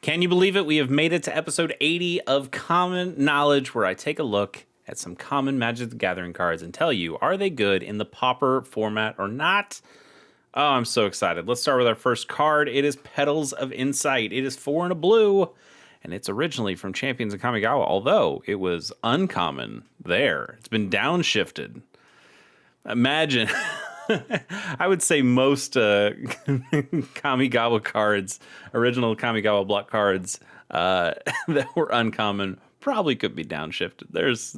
Can you believe it? We have made it to episode 80 of Common Knowledge, where I take a look at some common Magic the Gathering cards and tell you, are they good in the Pauper format or not? Oh, I'm so excited. Let's start with our first card. It is Petals of Insight. It is 4 and a blue, and it's originally from Champions of Kamigawa, although it was uncommon there. It's been downshifted. Imagine... I would say most Kamigawa cards, original Kamigawa block cards that were uncommon, probably could be downshifted. There's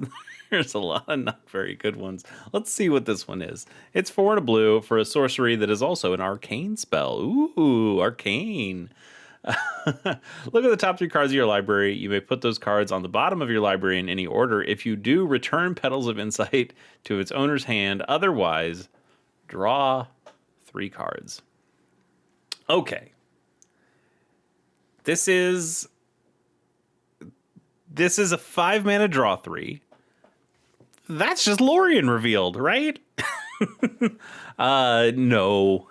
a lot of not very good ones. Let's see what this one is. It's 4 and a blue for a sorcery that is also an arcane spell. Ooh, arcane. Look at the top 3 cards of your library. You may put those cards on the bottom of your library in any order. If you do, return Petals of Insight to its owner's hand. Otherwise, draw 3 cards. Okay. This is a 5-mana draw 3. That's just Lorien revealed, right? No,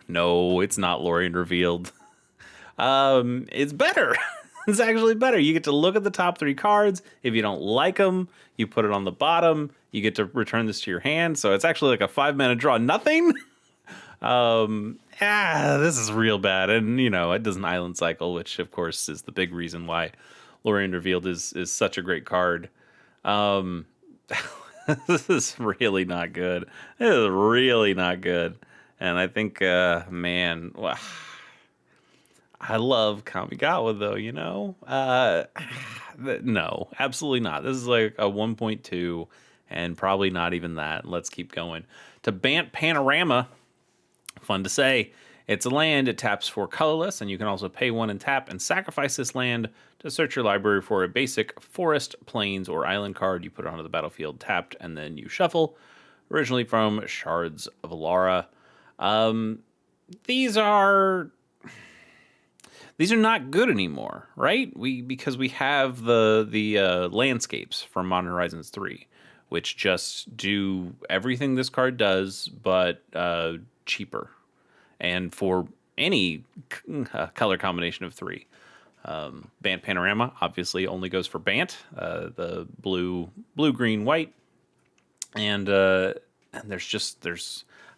it's not Lorien revealed. It's better. It's actually better. You get to look at the top 3 cards. If you don't like them, you put it on the bottom. You get to return this to your hand. So it's actually like a 5-mana draw nothing. This is real bad. And, it doesn't island cycle, which, of course, is the big reason why Lorien Revealed is such a great card. This is really not good. It is really not good. And I think, well, I love Kamigawa, though, no, absolutely not. This is like a 1.2, and probably not even that. Let's keep going. To Bant Panorama, fun to say. It's a land. It taps for colorless, and you can also pay 1 and tap and sacrifice this land to search your library for a basic forest, plains, or island card. You put it onto the battlefield tapped, and then you shuffle. Originally from Shards of Alara. These are not good anymore, right? Because we have the landscapes from Modern Horizons 3, which just do everything this card does, but cheaper. And for any color combination of 3. Bant Panorama obviously only goes for Bant, the blue, green, white. And there's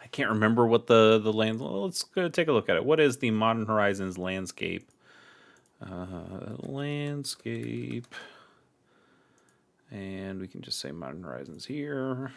I can't remember what the land. Let's go take a look at it. What is the Modern Horizons landscape? Landscape. And we can just say Modern Horizons here.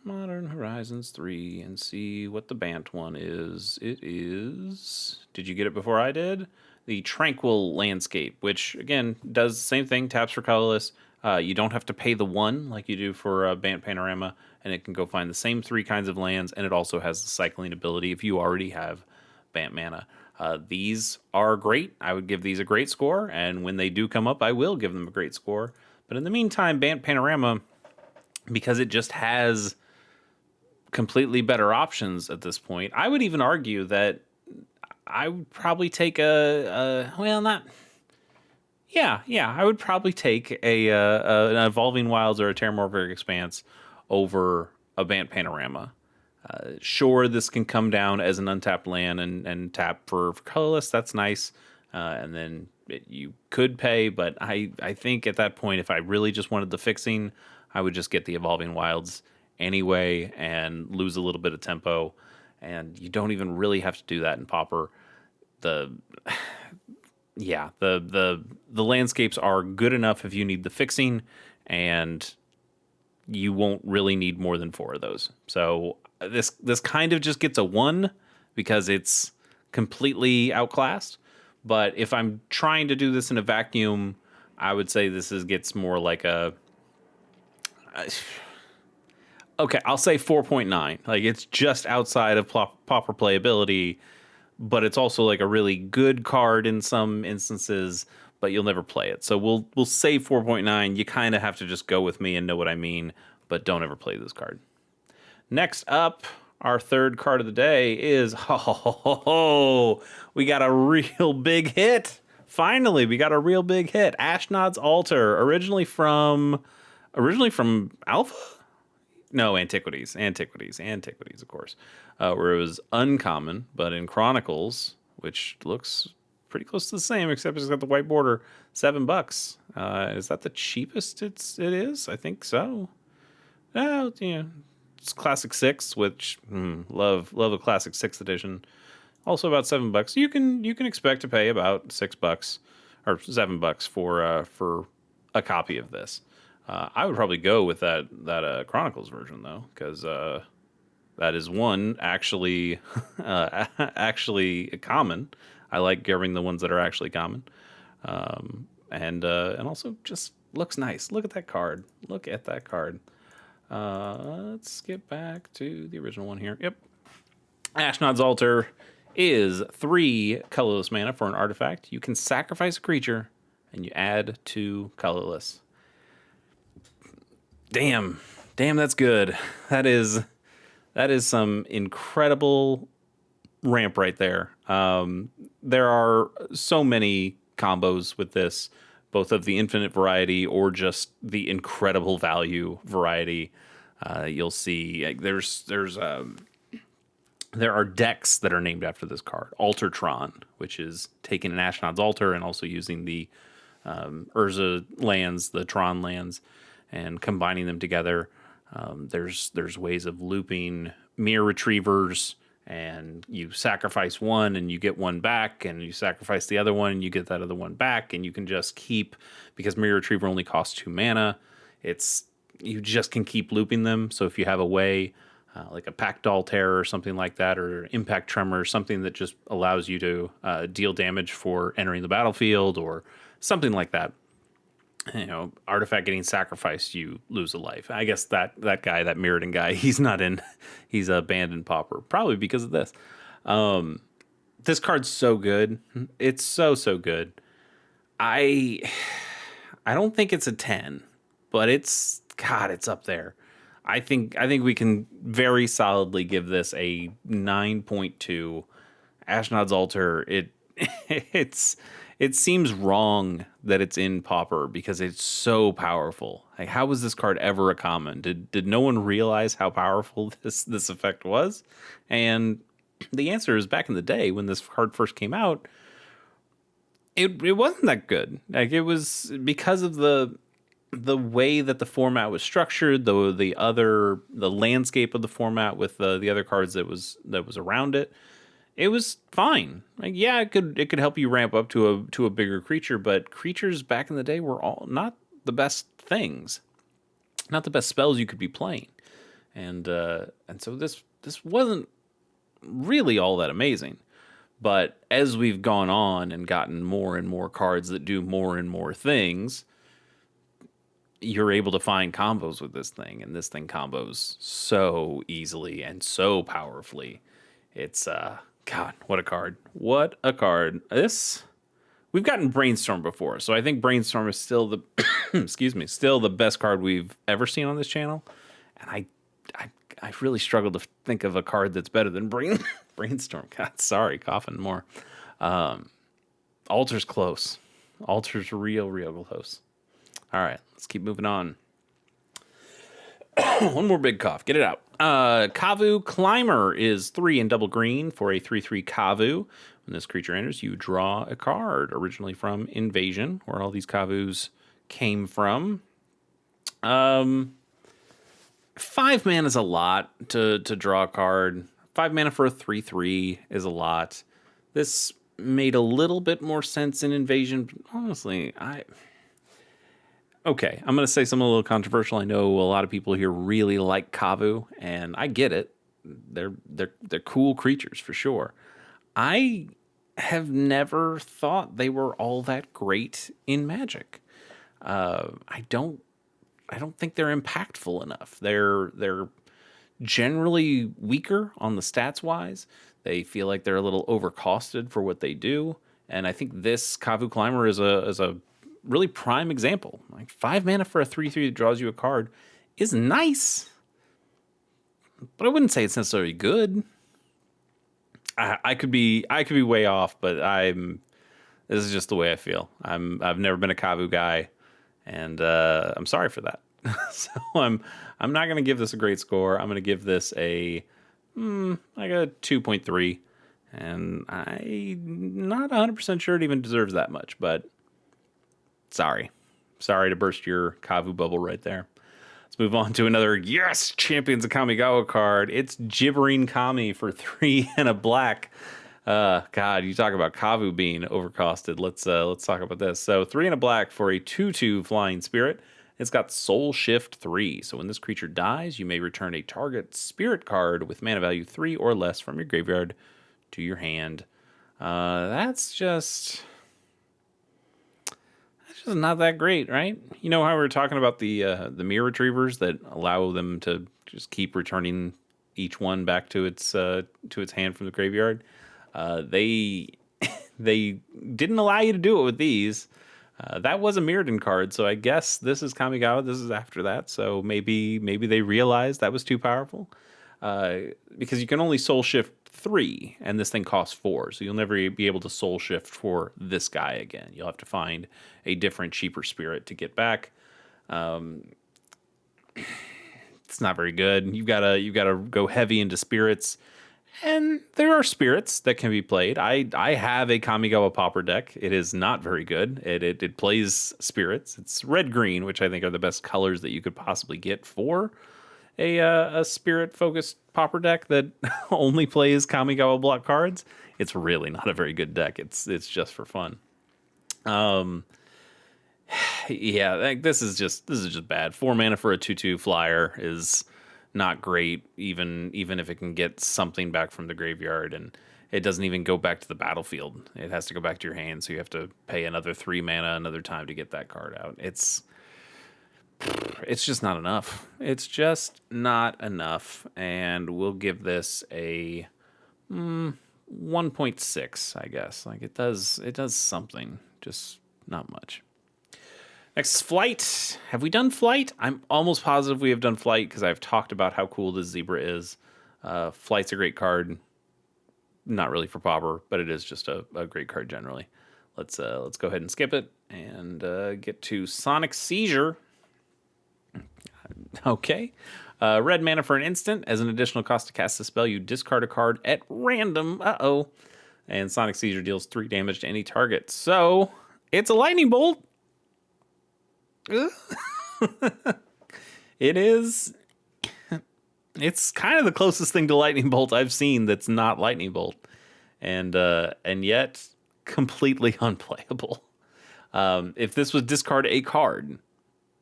Modern Horizons 3 and see what the Bant one is. It is... Did you get it before I did? The Tranquil Landscape, which, again, does the same thing. Taps for colorless. You don't have to pay the 1 like you do for Bant Panorama, and it can go find the same 3 kinds of lands, and it also has the cycling ability if you already have Bant mana. These are great. I would give these a great score, and when they do come up, I will give them a great score. But in the meantime, Bant Panorama, because it just has completely better options at this point, I would even argue that I would probably take I would probably take an Evolving Wilds or a Terramorphic Expanse over a Bant Panorama. Sure, this can come down as an untapped land and tap for colorless. That's nice. And then you could pay, but I think at that point, if I really just wanted the fixing, I would just get the Evolving Wilds anyway and lose a little bit of tempo. And you don't even really have to do that in Pauper. The landscapes are good enough if you need the fixing, and you won't really need more than 4 of those. So this kind of just gets a 1 because it's completely outclassed. But if I'm trying to do this in a vacuum, I would say gets more like a... Okay, I'll say 4.9. Like, it's just outside of Pauper playability, but it's also like a really good card in some instances, but you'll never play it. So we'll say 4.9. You kind of have to just go with me and know what I mean, but don't ever play this card. Next up, our third card of the day is, we got a real big hit. Finally, we got a real big hit. Ashnod's Altar, originally from Alpha? No, Antiquities, of course, where it was uncommon, but in Chronicles, which looks pretty close to the same, except it's got the white border. $7. Is that the cheapest it is? I think so. Oh, yeah. It's Classic 6, which love a Classic 6 edition. Also about $7. You can expect to pay about $6 or $7 for a copy of this. I would probably go with that Chronicles version though, because that is one actually actually common. I like getting the ones that are actually common, and also just looks nice. Look at that card. Look at that card. Let's get back to the original one here. Yep. Ashnod's Altar is 3 colorless mana for an artifact. You can sacrifice a creature, and you add 2 colorless. Damn, that's good. That is some incredible ramp right there. There are so many combos with this, both of the infinite variety or just the incredible value variety. You'll see there are decks that are named after this card. Altertron, which is taking an Ashnod's Altar and also using the Urza lands, the Tron lands, and combining them together. There's ways of looping Mirror Retrievers, and you sacrifice one and you get one back, and you sacrifice the other one and you get that other one back, and you can just keep, because Mirror Retriever only costs 2 mana, you just can keep looping them. So if you have a way, like a Packdoll Terror or something like that, or Impact Tremor, something that just allows you to deal damage for entering the battlefield or something like that, artifact getting sacrificed, you lose a life. I guess that guy, that Mirrodin guy, he's banned in Pauper, probably because of this. This card's so good. It's so good. I don't think it's a 10, but it's up there. I think we can very solidly give this a 9.2. Ashnod's Altar, it seems wrong that it's in Pauper because it's so powerful. Like, how was this card ever a common? Did no one realize how powerful this effect was? And the answer is, back in the day when this card first came out, it wasn't that good. Like, it was because of the way that the format was structured, the landscape of the format with the other cards that was around it. It was fine. Like, yeah, it could help you ramp up to a bigger creature, but creatures back in the day were all not the best things, not the best spells you could be playing, and so this wasn't really all that amazing. But as we've gone on and gotten more and more cards that do more and more things, you're able to find combos with this thing, and this thing combos so easily and so powerfully. It's God, what a card. What a card. We've gotten Brainstorm before, so I think Brainstorm is still the still the best card we've ever seen on this channel. And I really struggled to think of a card that's better than Brainstorm. God, sorry, coughing more. Altar's close. Altar's real close. All right, let's keep moving on. One more big cough. Get it out. Kavu Climber is 3 and double green for a 3/3 Kavu. When this creature enters, you draw a card, originally from Invasion, where all these Kavus came from. 5 mana is a lot to draw a card. 5 mana for a 3/3 is a lot. This made a little bit more sense in Invasion. But honestly, okay, I'm going to say something a little controversial. I know a lot of people here really like Kavu, and I get it. They're cool creatures for sure. I have never thought they were all that great in Magic. I don't think they're impactful enough. They're generally weaker on the stats wise. They feel like they're a little overcosted for what they do, and I think this Kavu Climber is a really prime example. Like, 5 mana for a 3/3 that draws you a card is nice, but I wouldn't say it's necessarily good. I could be way off, but this is just the way I feel. I've never been a Kavu guy, and I'm sorry for that. So I'm not going to give this a great score. I'm going to give this a like a 2.3. And I'm not 100% sure it even deserves that much, but sorry. Sorry to burst your Kavu bubble right there. Let's move on to another, yes, Champions of Kamigawa card. It's Gibbering Kami for 3 and a black. God, you talk about Kavu being overcosted. Let's talk about this. So 3 and a black for a 2/2 flying spirit. It's got Soul Shift 3. So when this creature dies, you may return a target spirit card with mana value 3 or less from your graveyard to your hand. That's just not that great, right? You know how we were talking about the mirror retrievers that allow them to just keep returning each one back to its hand from the graveyard. They they didn't allow you to do it with these. That was a Mirrodin card, so I guess this is Kamigawa. This is after that, so maybe they realized that was too powerful. Because you can only soul shift 3, and this thing costs 4, so you'll never be able to soul shift for this guy again. You'll have to find a different, cheaper spirit to get back. It's not very good. You've gotta go heavy into spirits, and there are spirits that can be played. I have a Kamigawa Pauper deck. It is not very good. It plays spirits. It's red green, which I think are the best colors that you could possibly get for a spirit focused Pauper deck that only plays Kamigawa block cards. It's really not a very good deck. It's just for fun. Yeah, like, this is just bad. 4 mana for a 2/2 flyer is not great, even if it can get something back from the graveyard, and it doesn't even go back to the battlefield. It has to go back to your hand, so you have to pay another 3 mana another time to get that card out. It's just not enough. It's just not enough, and we'll give this a 1.6, I guess. Like, it does something, just not much. Next, Flight. Have we done Flight? I'm almost positive we have done Flight because I've talked about how cool this Zebra is. Flight's a great card. Not really for Pauper, but it is just a great card generally. Let's go ahead and skip it and get to Sonic Seizure. Okay. Red mana for an instant. As an additional cost to cast a spell, you discard a card at random. Uh-oh. And Sonic Seizure deals 3 damage to any target. So, it's a lightning bolt. It is. It's kind of the closest thing to lightning bolt I've seen that's not lightning bolt, and yet completely unplayable. If this was discard a card,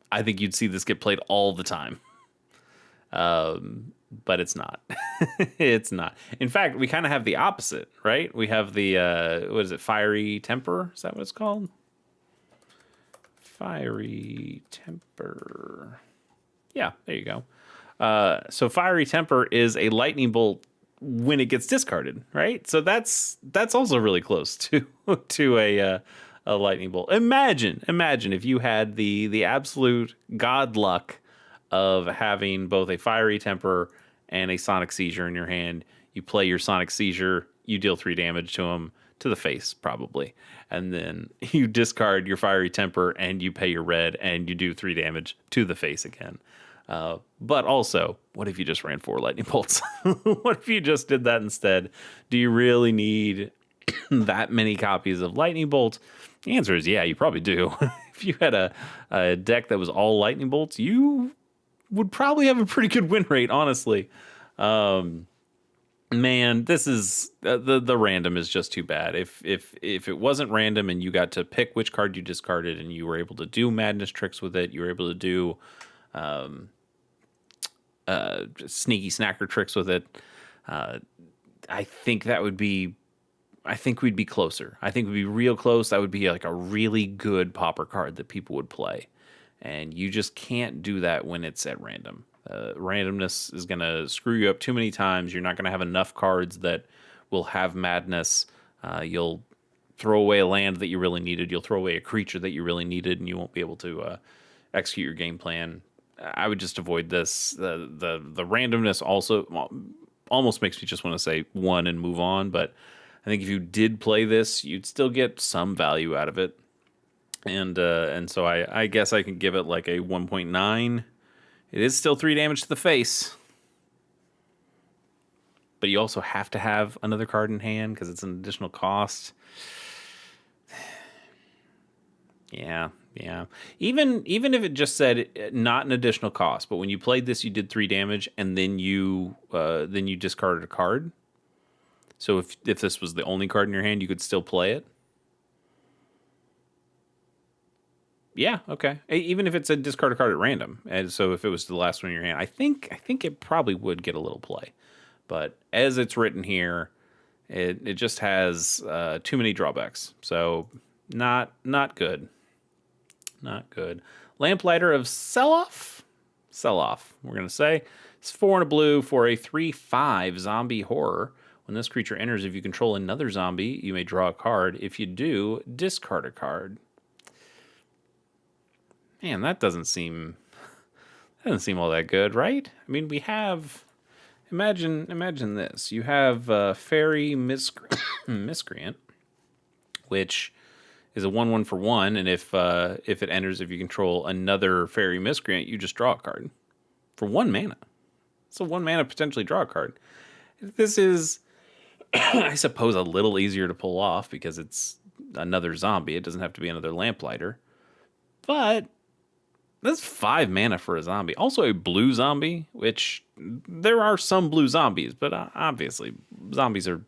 I think you'd see this get played all the time. But it's not. It's not. In fact, we kind of have the opposite, right? We have the what is it? Fiery Temper? Is that what it's called? Fiery Temper. Yeah, there you go. So Fiery Temper is a lightning bolt when it gets discarded, right? So that's also really close to a lightning bolt. Imagine if you had the absolute god luck of having both a Fiery Temper and a Sonic Seizure in your hand. You play your Sonic Seizure, you deal 3 damage to him, to the face probably, and then you discard your Fiery Temper and you pay your red and you do 3 damage to the face again. But also, what if you just ran 4 lightning bolts? What if you just did that instead? Do you really need that many copies of lightning bolt? The answer is yeah, you probably do. If you had a deck that was all lightning bolts, you would probably have a pretty good win rate, honestly. Man, this is the random is just too bad. If it wasn't random and you got to pick which card you discarded and you were able to do madness tricks with it, you were able to do sneaky snacker tricks with it. I think that would be. I think we'd be closer. I think we'd be real close. That would be like a really good Pauper card that people would play, and you just can't do that when it's at random. Randomness is going to screw you up too many times. You're not going to have enough cards that will have madness. You'll throw away a land that you really needed. You'll throw away a creature that you really needed, and you won't be able to execute your game plan. I would just avoid this. The randomness also almost makes me just want to say 1 and move on. But I think if you did play this, you'd still get some value out of it. And so I guess I can give it like a 1.9. It is still 3 damage to the face. but you also have to have another card in hand because it's an additional cost. Yeah, yeah. Even if it just said not an additional cost, but when you played this, you did 3 damage, and then you discarded a card. So if this was the only card in your hand, you could still play it. Yeah, okay. Even if it's a discard a card at random, and so if it was the last one in your hand, I think it probably would get a little play. But as it's written here, it just has too many drawbacks. So not good. Not good. Lamplighter of Sell Off. Sell Off, we're going to say. It's 4 and a blue for a 3/5 zombie horror. When this creature enters, if you control another zombie, you may draw a card. If you do, discard a card. Man, that doesn't seem all that good, right? I mean, we have imagine this. You have Fairy Miscreant, which is a 1/1 for 1, and if it enters, if you control another Fairy Miscreant, you just draw a card for 1 mana. So 1 mana potentially draw a card. This is, I suppose, a little easier to pull off because it's another zombie. It doesn't have to be another Lamplighter, but that's 5 mana for a zombie. Also a blue zombie, which there are some blue zombies, but obviously zombies are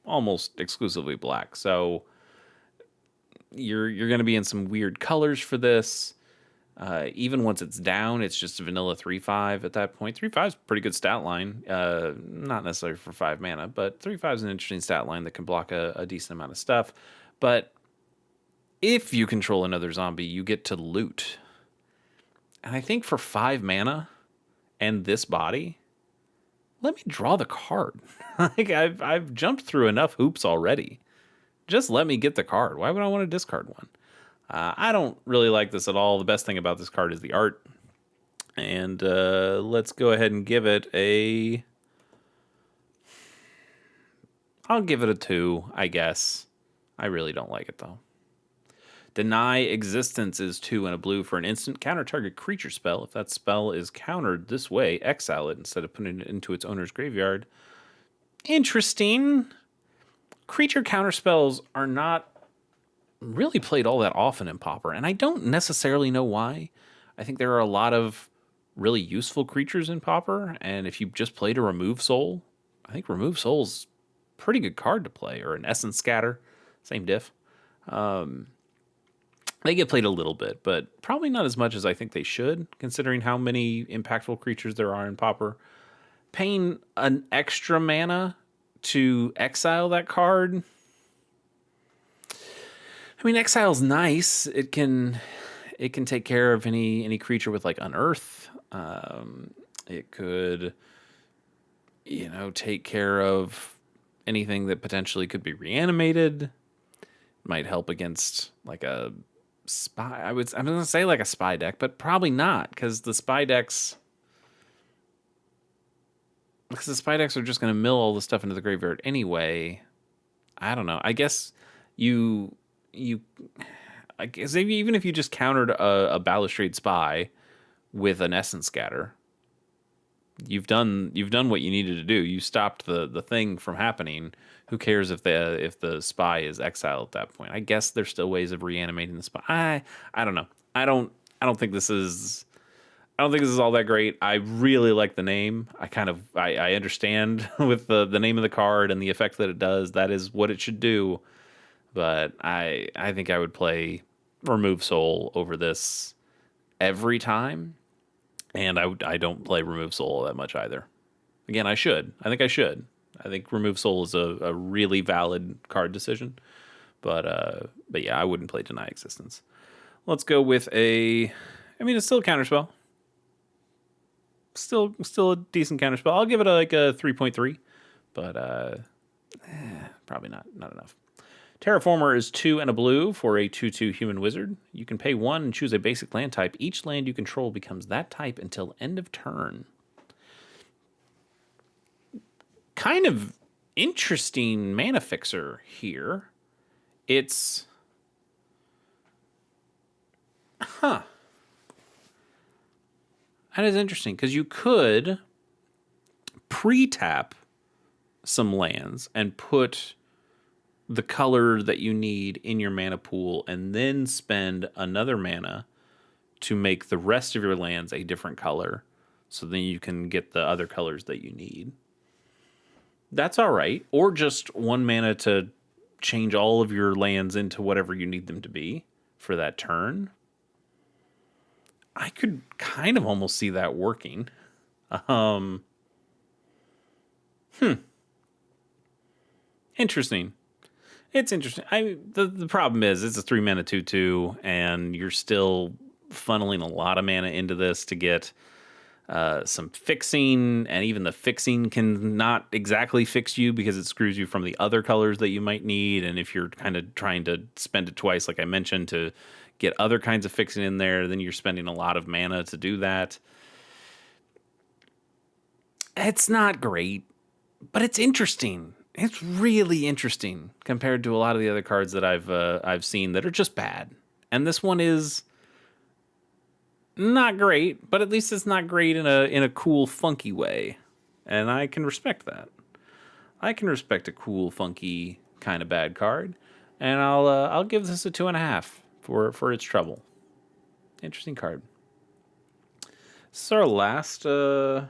almost exclusively black. So you're going to be in some weird colors for this. Even once it's down, it's just a vanilla 3/5 at that point. 3/5 is a pretty good stat line. Not necessarily for 5 mana, but 3/5 is an interesting stat line that can block a decent amount of stuff. But if you control another zombie, you get to loot. And I think for 5 mana and this body, let me draw the card. Like I've jumped through enough hoops already. Just let me get the card. Why would I want to discard one? I don't really like this at all. The best thing about this card is the art. And let's go ahead and give it a... I'll give it a 2, I guess. I really don't like it, though. Deny Existence is 2 and a blue for an instant counter target creature spell. If that spell is countered this way, exile it instead of putting it into its owner's graveyard. Interesting. Creature counter spells are not really played all that often in Pauper, and I don't necessarily know why. I think there are a lot of really useful creatures in Pauper, and if you just played a Remove Soul, I think Remove Soul's a pretty good card to play, or an Essence Scatter, same diff. They get played a little bit, but probably not as much as I think they should, considering how many impactful creatures there are in Pauper. Paying an extra mana to exile that card... I mean, exile's nice. It can take care of any creature with like Unearth. It could, take care of anything that potentially could be reanimated. Might help against like a spy. I'm gonna say like a spy deck, but probably not because the spy decks are just gonna mill all the stuff into the graveyard anyway. I don't know. I guess I guess even if you just countered a Balustrade Spy with an Essence Scatter, you've done what you needed to do. You stopped the thing from happening. Who cares if the spy is exiled at that point? I guess there's still ways of reanimating the spy. I don't know. I don't think this is all that great. I really like the name. I understand with the name of the card and the effect that it does. That is what it should do. But I think I would play Remove Soul over this every time. And I don't play Remove Soul that much either. Again, I should. I think I should. I think Remove Soul is a really valid card decision. But yeah, I wouldn't play Deny Existence. Let's go with it's still a counterspell. Still a decent counterspell. I'll give it a 3.3. But probably not enough. Terraformer is 2 and a blue for a 2/2 human wizard. You can pay 1 and choose a basic land type. Each land you control becomes that type until end of turn. Kind of interesting mana fixer here. It's... That is interesting, because you could pre-tap some lands and put the color that you need in your mana pool, and then spend another mana to make the rest of your lands a different color, so then you can get the other colors that you need. That's all right. Or just 1 mana to change all of your lands into whatever you need them to be for that turn. I could kind of almost see that working. Interesting. It's interesting. The problem is it's a 3 mana 2/2, and you're still funneling a lot of mana into this to get some fixing, and even the fixing can not exactly fix you because it screws you from the other colors that you might need. And if you're kind of trying to spend it twice, like I mentioned, to get other kinds of fixing in there, then you're spending a lot of mana to do that. It's not great, but it's interesting. It's really interesting compared to a lot of the other cards that I've seen that are just bad. And this one is not great, but at least it's not great in a cool, funky way, and I can respect that. I can respect a cool, funky kind of bad card, and I'll give this a 2.5 for its trouble. Interesting card. This is our last. I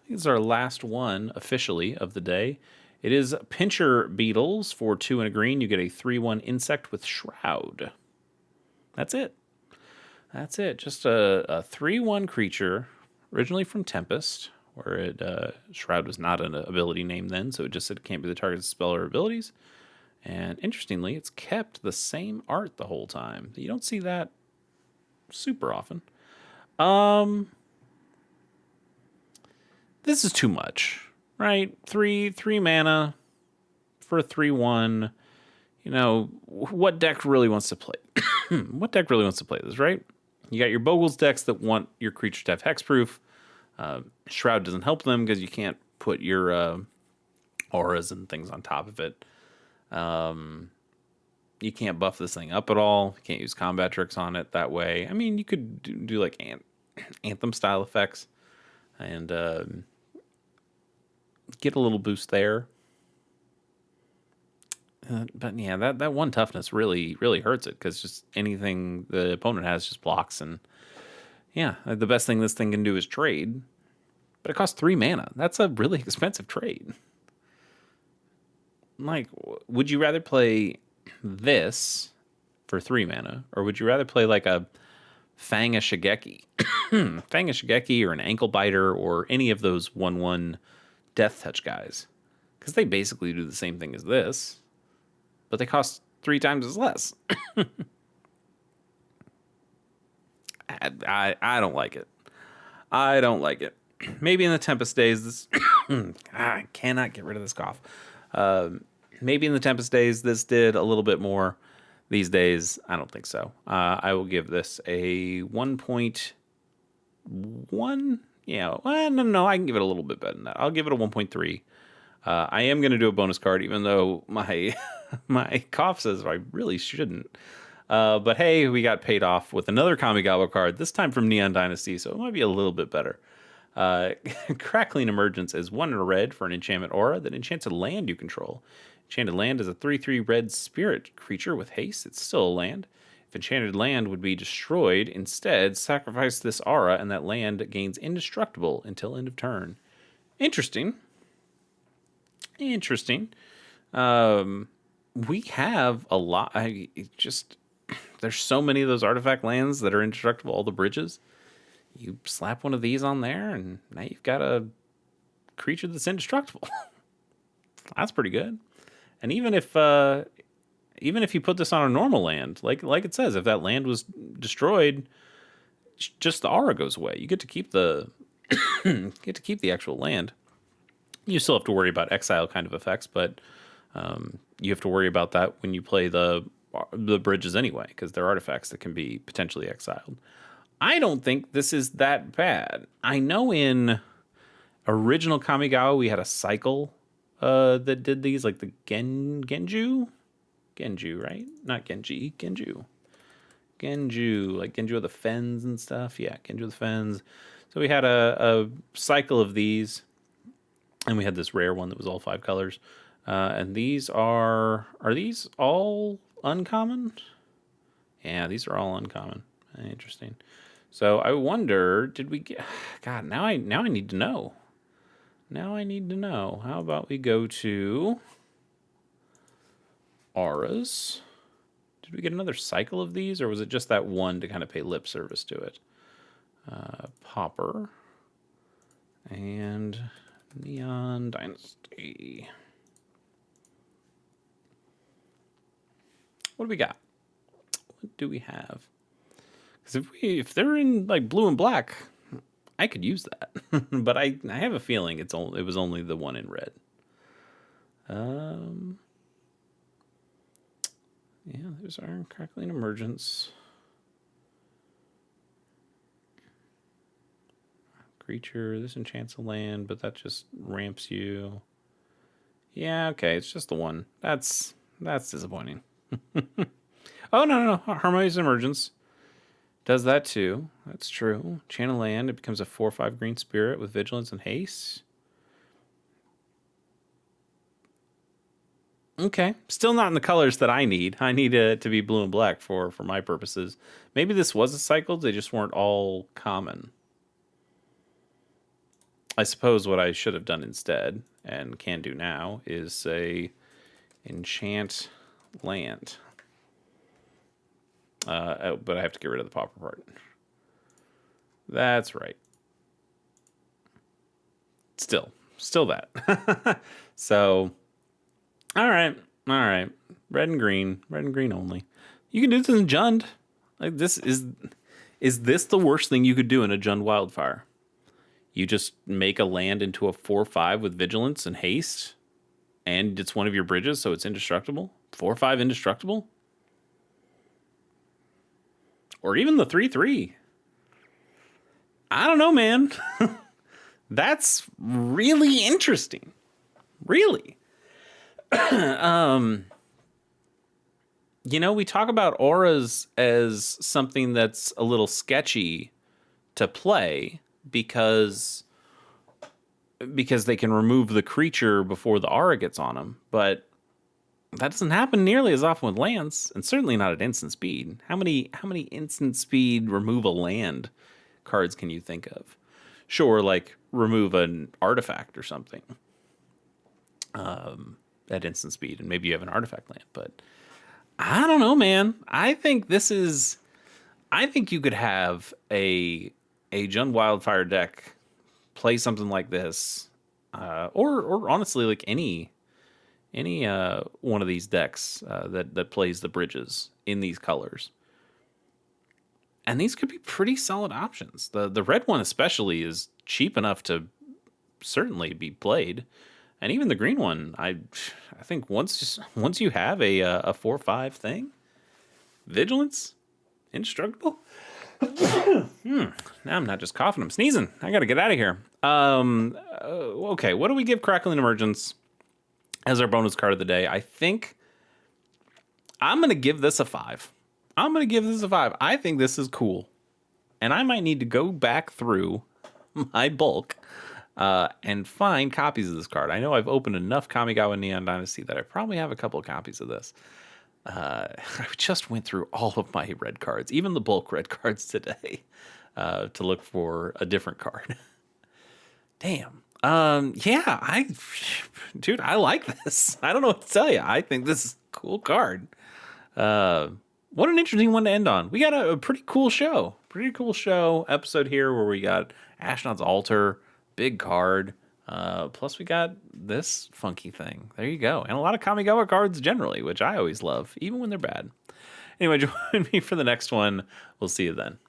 think this is our last one officially of the day. It is Pincher Beetles for 2 and a green. You get a 3/1 insect with Shroud. That's it. That's it. Just a 3/1 creature, originally from Tempest, where it Shroud was not an ability name then, so it just said it can't be the target's spell or abilities. And interestingly, it's kept the same art the whole time. You don't see that super often. This is too much, right? Three mana for a 3/1. You know, what deck really wants to play? What deck really wants to play this, right? You got your Bogles decks that want your creature to have hexproof. Shroud doesn't help them because you can't put your auras and things on top of it. You can't buff this thing up at all. You can't use combat tricks on it that way. I mean, you could do like Anthem style effects and get a little boost there. But yeah, that 1 toughness really hurts it, because just anything the opponent has just blocks. And yeah, the best thing this thing can do is trade, but it costs 3 mana. That's a really expensive trade. Like, would you rather play this for 3 mana, or would you rather play like a Fang of Shigeki, Fang of Shigeki, or an Ankle Biter, or any of those 1/1 Death Touch guys? Because they basically do the same thing as this, but they cost 3 times as less. I don't like it. I don't like it. Maybe in the Tempest days, this I cannot get rid of this cough. Maybe in the Tempest days, this did a little bit more. These days, I don't think so. I will give this a 1.1. Yeah, well, no, I can give it a little bit better than that. I'll give it a 1.3. I am going to do a bonus card, even though my my cough says I really shouldn't. But hey, we got paid off with another Kamigawa card, this time from Neon Dynasty, so it might be a little bit better. Crackling Emergence is 1 in a red for an enchantment aura that enchants a land you control. Enchanted land is a 3/3 red spirit creature with haste. It's still a land. If enchanted land would be destroyed, instead sacrifice this aura, and that land gains indestructible until end of turn. Interesting. Interesting. We have a lot. There's so many of those artifact lands that are indestructible. All the bridges. You slap one of these on there, and now you've got a creature that's indestructible. That's pretty good. And even if you put this on a normal land, like it says, if that land was destroyed, just the aura goes away. You get to keep the actual land. You still have to worry about exile kind of effects, but you have to worry about that when you play the bridges anyway, because they're artifacts that can be potentially exiled. I don't think this is that bad. I know in original Kamigawa we had a cycle that did these, like the Genju, right? Not Genji, Genju, like Genju of the Fens and stuff. Yeah, Genju of the Fens. So we had a cycle of these And we had this rare one that was all 5 colors. And these are these all uncommon? Yeah, these are all uncommon. Interesting. So I wonder, did we get? God, now I need to know. Now I need to know. How about we go to auras? Did we get another cycle of these, or was it just that one to kind of pay lip service to it? Pauper and Neon Dynasty. What do we got? What do we have? Because if they're in like blue and black, I could use that. But I have a feeling it was only the one in red. Yeah, there's our Crackling Emergence. Creature, this enchants a land, but that just ramps you. Yeah, okay, it's just the one. That's disappointing. Oh, no. Harmonious Emergence does that too. That's true. Channel land, it becomes a 4/5 green spirit with vigilance and haste. Okay, still not in the colors that I need. I need it to be blue and black for my purposes. Maybe this was a cycle, they just weren't all common. I suppose what I should have done instead, and can do now, is say enchant land. But I have to get rid of the pauper part. That's right. Still that. So, all right. Red and green only. You can do this in Jund. Like, this is this the worst thing you could do in a Jund Wildfire? You just make a land into a 4/5 with vigilance and haste, and it's one of your bridges, so it's indestructible. 4/5 indestructible, or even the 3/3. I don't know, man. That's really interesting. Really. We talk about auras as something that's a little sketchy to play because they can remove the creature before the aura gets on them, but that doesn't happen nearly as often with lands, and certainly not at instant speed. How many instant speed remove a land cards can you think of? Sure, like remove an artifact or something at instant speed, and maybe you have an artifact land, but I don't know, man. I think you could have a Jund Wildfire deck play something like this, or honestly, like any one of these decks that plays the bridges in these colors. And these could be pretty solid options. The red one especially is cheap enough to certainly be played, and even the green one, I think once you have a 4/5 thing, vigilance, indestructible. Now I'm not just coughing, I'm sneezing. I got to get out of here. Okay, what do we give Crackling Emergence as our bonus card of the day? I think I'm going to give this a 5. I think this is cool. And I might need to go back through my bulk and find copies of this card. I know I've opened enough Kamigawa Neon Dynasty that I probably have a couple of copies of this. I just went through all of my red cards, even the bulk red cards today, to look for a different card. Damn. Yeah, dude, I like this. I don't know what to tell you. I think this is a cool card. What an interesting one to end on. We got a pretty cool show. Episode here where we got Ashnod's Altar, big card. Plus we got this funky thing. There you go. And a lot of Kamigawa cards generally, which I always love, even when they're bad. Anyway, join me for the next one. We'll see you then.